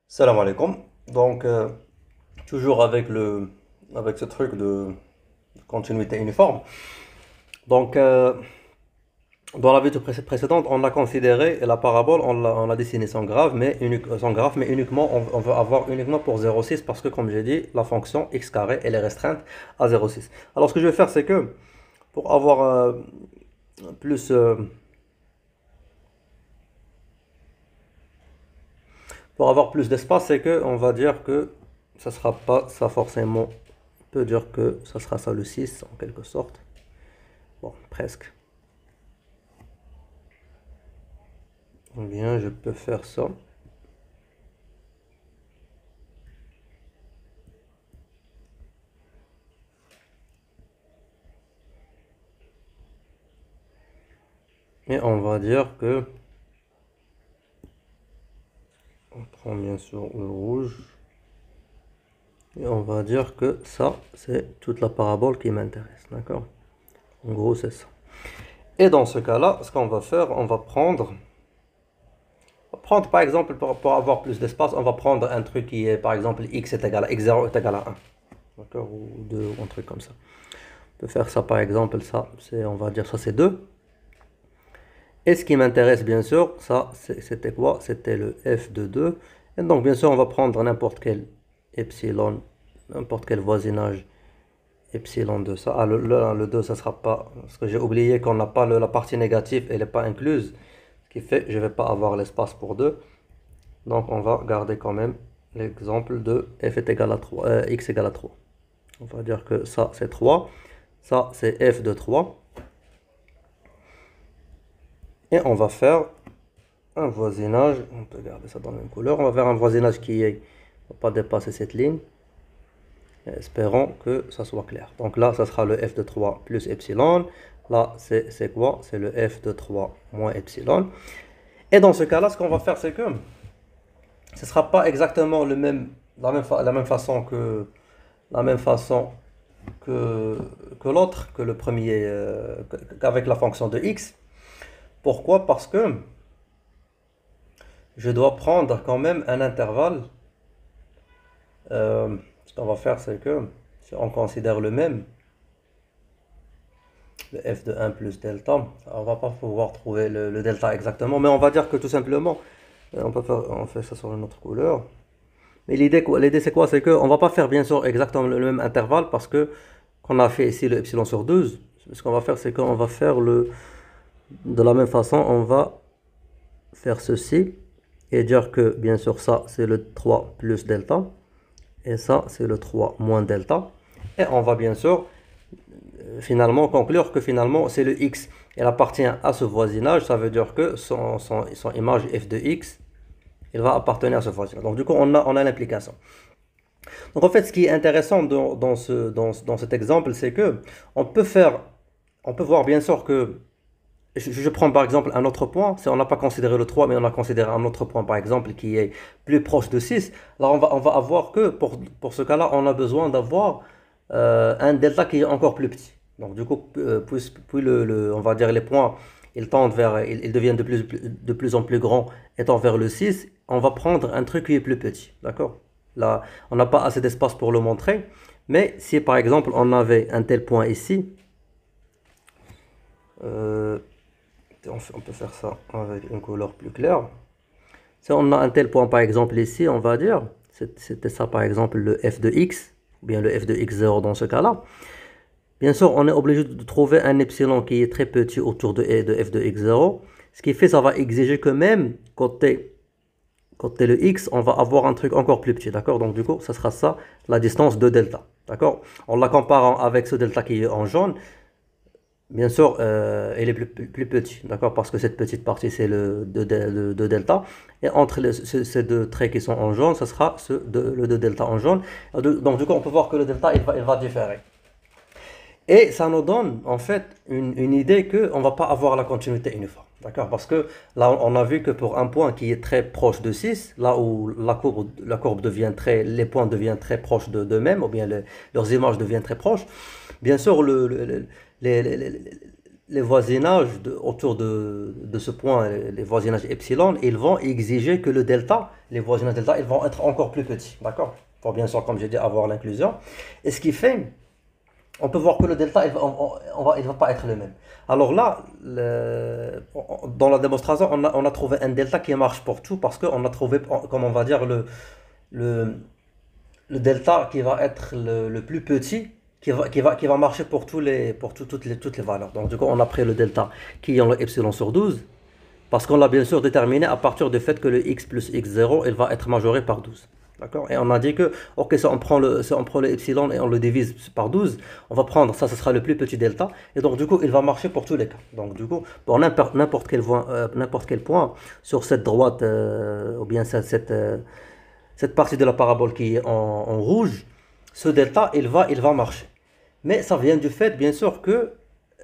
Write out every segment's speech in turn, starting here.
Salam alaikum. Donc, toujours avec ce truc de continuité uniforme. Donc, dans la vidéo précédente, on a considéré la parabole, on a dessiné son graphe, mais uniquement, on veut avoir uniquement pour 0,6 parce que, comme j'ai dit, la fonction x carré, elle est restreinte à 0,6. Alors, ce que je vais faire, c'est que pour avoir plus, euh, pour avoir plus d'espace, c'est que on va dire que ça sera pas ça forcément. On peut dire que ça sera ça le 6 en quelque sorte. Bon, presque. Ou bien je peux faire ça. Et on va dire que on prend bien sûr le rouge. Et on va dire que ça, c'est toute la parabole qui m'intéresse. D'accord? En gros, c'est ça. Et dans ce cas-là, ce qu'on va faire, on va prendre par exemple, pour avoir plus d'espace, on va prendre un truc qui est par exemple x est égal à x0 est égal à 1. D'accord? Ou 2, ou un truc comme ça. On peut faire ça par exemple, ça, c'est, on va dire ça c'est 2. Et ce qui m'intéresse bien sûr, ça c'était quoi? C'était le f de 2. Et donc bien sûr on va prendre n'importe quel epsilon, n'importe quel voisinage epsilon de ça. Ah le 2 ça sera pas, parce que j'ai oublié qu'on n'a pas la partie négative, elle n'est pas incluse. Ce qui fait que je ne vais pas avoir l'espace pour 2. Donc on va garder quand même l'exemple de f est égal à 3, x égale à 3. On va dire que ça c'est 3, ça c'est f de 3. Et on va faire un voisinage, on peut garder ça dans la même couleur, on va faire un voisinage qui ne va pas dépasser cette ligne. Et espérons que ça soit clair. Donc là, ça sera le f de 3 plus epsilon. Là, c'est quoi? C'est le f de 3 moins epsilon. Et dans ce cas-là, ce qu'on va faire, c'est que ce ne sera pas exactement la même façon la même façon que l'autre, que le premier, qu'avec la fonction de x. Pourquoi? Parce que je dois prendre quand même un intervalle. Ce qu'on va faire, c'est que si on considère le même, le f de 1 plus delta, on va pas pouvoir trouver le delta exactement, mais on va dire que tout simplement, on fait ça sur une autre couleur. Mais l'idée c'est quoi? C'est qu'on va pas faire bien sûr exactement le même intervalle parce que qu'on a fait ici le epsilon sur 12. Ce qu'on va faire, c'est qu'on va faire de la même façon, on va faire ceci et dire que bien sûr ça c'est le 3 plus delta. Et ça, c'est le 3 moins delta. Et on va bien sûr finalement conclure que finalement c'est le x. Elle appartient à ce voisinage. Ça veut dire que son image f de x, il va appartenir à ce voisinage. Donc du coup, on a l'implication. Donc en fait, ce qui est intéressant dans cet exemple, c'est que on peut voir bien sûr que je prends par exemple un autre point, on n'a pas considéré le 3, mais on a considéré un autre point par exemple qui est plus proche de 6. Alors on va avoir que pour ce cas-là, on a besoin d'avoir un delta qui est encore plus petit. Donc du coup, puis on va dire les points, ils tendent ils deviennent de plus en plus grands, étant vers le 6, on va prendre un truc qui est plus petit. D'accord? Là, on n'a pas assez d'espace pour le montrer, mais si par exemple on avait un tel point ici, euh, on peut faire ça avec une couleur plus claire. Si on a un tel point par exemple ici, on va dire, c'était ça par exemple le f de x, ou bien le f de x0 dans ce cas-là. Bien sûr, on est obligé de trouver un epsilon qui est très petit autour de f de x0. Ce qui fait, ça va exiger que même côté le x, on va avoir un truc encore plus petit, d'accord? Donc du coup, ça sera ça, la distance de delta, d'accord? En la comparant avec ce delta qui est en jaune, bien sûr, elle est plus petite, d'accord? Parce que cette petite partie, c'est de delta. Et entre ces deux traits qui sont en jaune, ça sera le de delta en jaune. Donc, du coup, on peut voir que le delta, il va différer. Et ça nous donne, en fait, une idée qu'on ne va pas avoir la continuité uniforme, d'accord? Parce que là, on a vu que pour un point qui est très proche de 6, là où la courbe devient les points deviennent très proches d'eux-mêmes, ou bien leurs images deviennent très proches, bien sûr, les, les voisinages autour de ce point, les voisinages epsilon, ils vont exiger que le delta, les voisinages delta, ils vont être encore plus petits, d'accord? Pour bien sûr, comme j'ai dit, avoir l'inclusion. Et ce qui fait, on peut voir que le delta, il va pas être le même. Alors là, dans la démonstration, on a trouvé un delta qui marche pour tout parce qu'on a trouvé, comme on va dire, le, le delta qui va être le plus petit, qui va marcher pour, toutes les valeurs. Donc du coup, on a pris le delta qui est le epsilon sur 12 parce qu'on l'a bien sûr déterminé à partir du fait que le x plus x0, il va être majoré par 12. D'accord? Et on a dit que, ok, si on prend le epsilon et on le divise par 12, on va prendre, ça, ce sera le plus petit delta. Et donc, du coup, il va marcher pour tous les cas. Donc, du coup, pour n'importe quel point sur cette droite, ou bien cette partie de la parabole qui est en rouge, ce delta, il va marcher. Mais ça vient du fait, bien sûr, que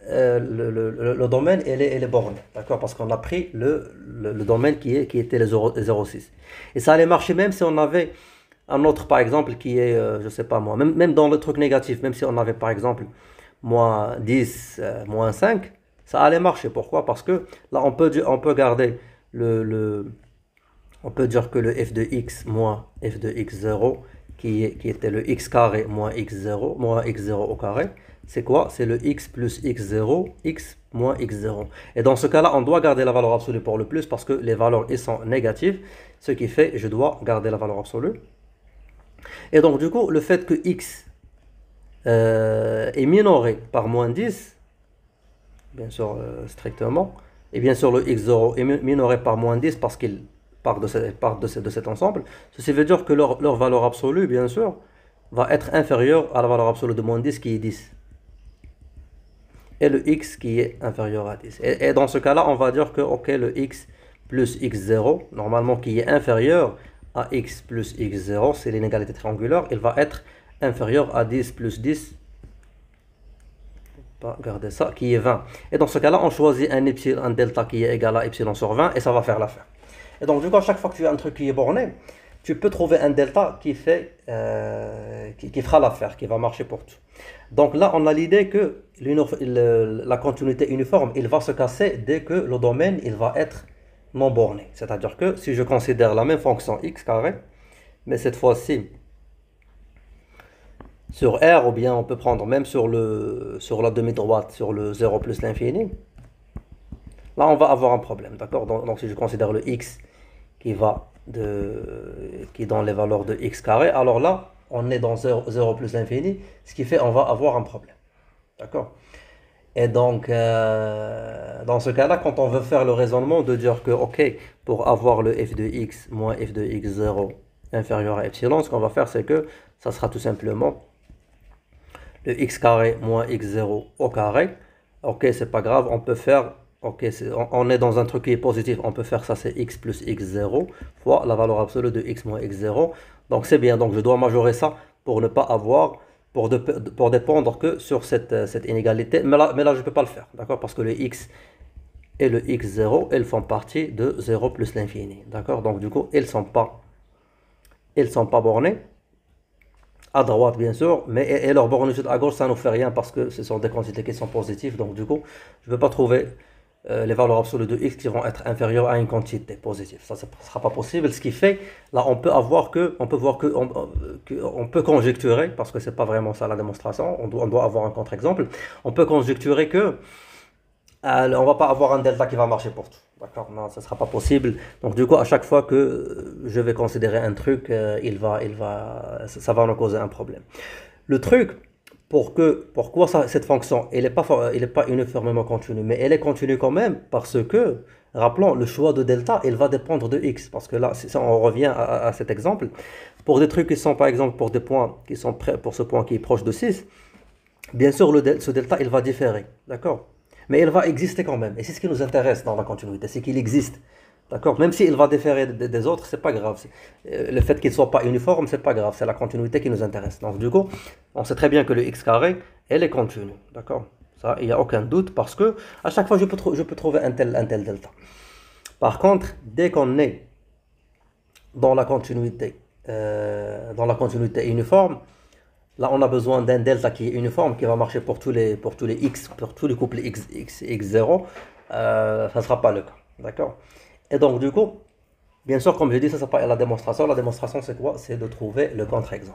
le domaine, elle est borné. D'accord? Parce qu'on a pris le domaine qui était le 0,6. Et ça allait marcher même si on avait un autre, par exemple, qui est, je sais pas moi, même dans le truc négatif, même si on avait, par exemple, moins 10, moins 5, ça allait marcher. Pourquoi? Parce que là, on peut garder le, on peut dire que le f de x moins f de x0, qui était le x carré moins x0 au carré, c'est quoi? C'est le x plus x0, x moins x0. Et dans ce cas-là, on doit garder la valeur absolue pour le plus parce que les valeurs ils sont négatives, ce qui fait je dois garder la valeur absolue. Et donc du coup, le fait que x est minoré par moins 10, bien sûr strictement, et bien sûr le x0 est minoré par moins 10 parce qu'il part de cet ensemble, ceci veut dire que leur valeur absolue, bien sûr, va être inférieure à la valeur absolue de moins 10 qui est 10. Et le x qui est inférieur à 10. Et dans ce cas-là, on va dire que ok, le x plus x0, normalement qui est inférieur à x plus x0, c'est l'inégalité triangulaire, il va être inférieur à 10 plus 10, pas garder ça, qui est 20. Et dans ce cas-là, on choisit un delta qui est égal à epsilon sur 20 et ça va faire l'affaire. Et donc, du coup, à chaque fois que tu as un truc qui est borné, tu peux trouver un delta qui fera l'affaire, qui va marcher pour tout. Donc là, on a l'idée que la continuité uniforme, il va se casser dès que le domaine, il va être non borné. C'est-à-dire que si je considère la même fonction x carré, mais cette fois-ci sur R, ou bien on peut prendre même sur la demi-droite, sur le 0 plus l'infini, là, on va avoir un problème, d'accord? Donc, si je considère le x qui est dans les valeurs de x carré, alors là, on est dans 0 plus l'infini, ce qui fait on va avoir un problème. D'accord? Et donc, dans ce cas-là, quand on veut faire le raisonnement de dire que, ok, pour avoir le f de x moins f de x0 inférieur à epsilon, ce qu'on va faire, c'est que ça sera tout simplement le x carré moins x0 au carré. Ok, c'est pas grave, on peut faire. Ok, on est dans un truc qui est positif, on peut faire ça, c'est x plus x0 fois la valeur absolue de x moins x0. Donc c'est bien, donc je dois majorer ça pour ne pas avoir, pour dépendre que sur cette inégalité. Mais là je ne peux pas le faire, d'accord? Parce que le x et le x0, elles font partie de 0 plus l'infini, d'accord? Donc du coup, elles sont pas bornées. À droite, bien sûr, mais et leur borne à gauche, ça ne nous fait rien parce que ce sont des quantités qui sont positives. Donc du coup, je ne peux pas trouver les valeurs absolues de x qui vont être inférieures à une quantité positive. Ça ne sera pas possible. Ce qui fait, là, on peut voir que, on peut conjecturer, parce que c'est pas vraiment ça la démonstration, on doit avoir un contre-exemple, on peut conjecturer que on va pas avoir un delta qui va marcher pour tout. D'accord? Non, ça sera pas possible. Donc du coup, à chaque fois que je vais considérer un truc, ça va nous causer un problème. Le truc, pourquoi cette fonction, elle est pas uniformément continue, mais elle est continue quand même parce que, rappelons, le choix de delta, il va dépendre de x. Parce que là, si on revient à cet exemple, pour des trucs qui sont, par exemple, pour des points qui sont prêts, pour ce point qui est proche de 6, bien sûr, ce delta, il va différer. D'accord? Mais il va exister quand même. Et c'est ce qui nous intéresse dans la continuité, c'est qu'il existe. D'accord? Même s'il va différer des autres, c'est pas grave. Le fait qu'il ne soit pas uniforme, c'est pas grave. C'est la continuité qui nous intéresse. Donc, du coup, on sait très bien que le x carré, elle est continue. D'accord? Ça, il n'y a aucun doute parce que à chaque fois, je peux trouver un tel delta. Par contre, dès qu'on est dans la continuité uniforme, Là, on a besoin d'un delta qui est uniforme, qui va marcher pour tous les x, pour tous les couples x0. Ça ne sera pas le cas. D'accord? Et donc, du coup, bien sûr, comme je dis, ça, c'est pas la démonstration. La démonstration, c'est quoi? C'est de trouver le contre-exemple.